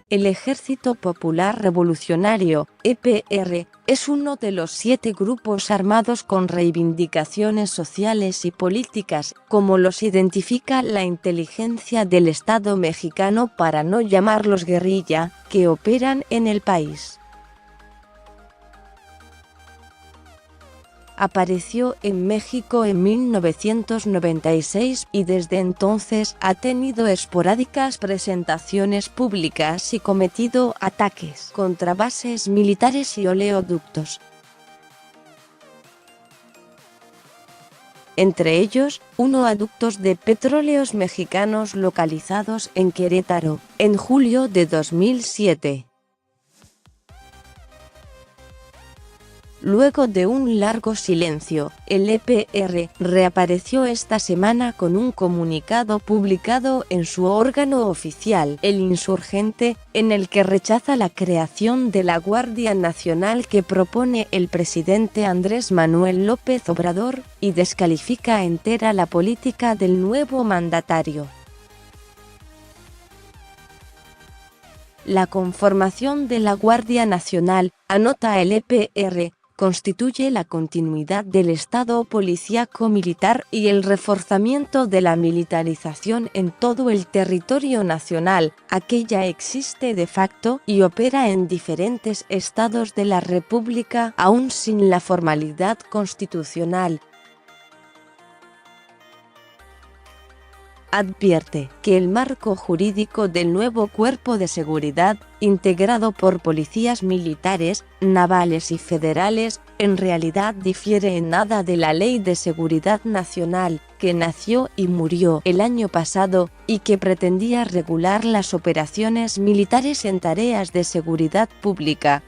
El Ejército Popular Revolucionario, EPR, es uno de los 7 grupos armados con reivindicaciones sociales y políticas, como los identifica la inteligencia del Estado mexicano para no llamarlos guerrilla, que operan en el país. Apareció en México en 1996 y desde entonces ha tenido esporádicas presentaciones públicas y cometido ataques contra bases militares y oleoductos. Entre ellos, aductos de petróleos mexicanos localizados en Querétaro, en julio de 2007. Luego de un largo silencio, el EPR reapareció esta semana con un comunicado publicado en su órgano oficial, El Insurgente, en el que rechaza la creación de la Guardia Nacional que propone el presidente Andrés Manuel López Obrador, y descalifica entera la política del nuevo mandatario. La conformación de la Guardia Nacional, anota el EPR, constituye la continuidad del Estado policíaco militar y el reforzamiento de la militarización en todo el territorio nacional. Aquella existe de facto y opera en diferentes estados de la República aún sin la formalidad constitucional. Advierte que el marco jurídico del nuevo cuerpo de seguridad, integrado por policías militares, navales y federales, en realidad difiere en nada de la Ley de Seguridad Nacional, que nació y murió el año pasado, y que pretendía regular las operaciones militares en tareas de seguridad pública.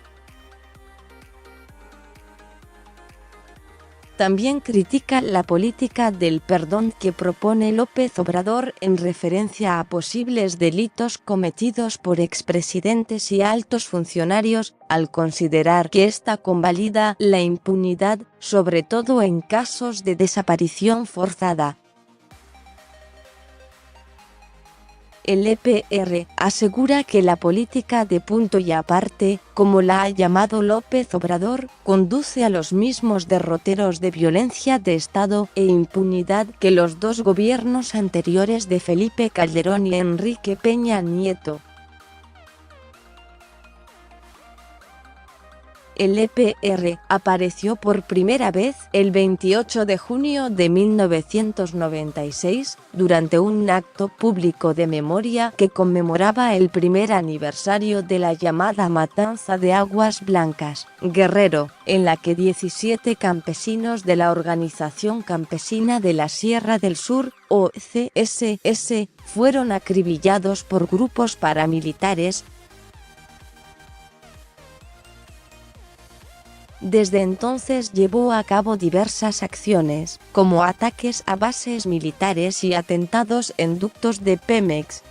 También critica la política del perdón que propone López Obrador en referencia a posibles delitos cometidos por expresidentes y altos funcionarios, al considerar que esta convalida la impunidad, sobre todo en casos de desaparición forzada. El EPR asegura que la política de punto y aparte, como la ha llamado López Obrador, conduce a los mismos derroteros de violencia de Estado e impunidad que los 2 gobiernos anteriores de Felipe Calderón y Enrique Peña Nieto. El EPR apareció por primera vez el 28 de junio de 1996, durante un acto público de memoria que conmemoraba el primer aniversario de la llamada Matanza de Aguas Blancas, Guerrero, en la que 17 campesinos de la Organización Campesina de la Sierra del Sur, OCSS, fueron acribillados por grupos paramilitares. Desde entonces llevó a cabo diversas acciones, como ataques a bases militares y atentados en ductos de Pemex.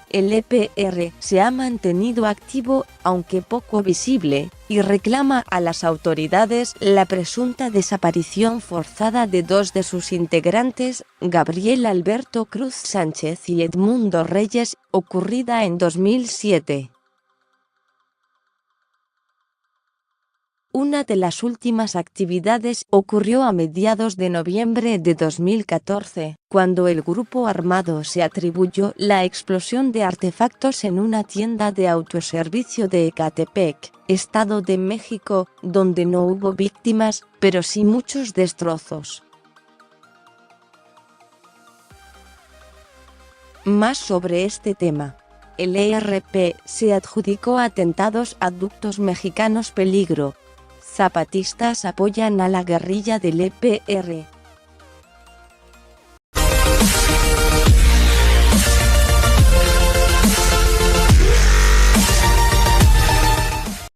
El EPR se ha mantenido activo, aunque poco visible, y reclama a las autoridades la presunta desaparición forzada de 2 de sus integrantes, Gabriel Alberto Cruz Sánchez y Edmundo Reyes, ocurrida en 2007. Una de las últimas actividades ocurrió a mediados de noviembre de 2014, cuando el grupo armado se atribuyó la explosión de artefactos en una tienda de autoservicio de Ecatepec, Estado de México, donde no hubo víctimas, pero sí muchos destrozos. Más sobre este tema. El ERP se adjudicó atentados a ductos mexicanos peligro. Zapatistas apoyan a la guerrilla del EPR.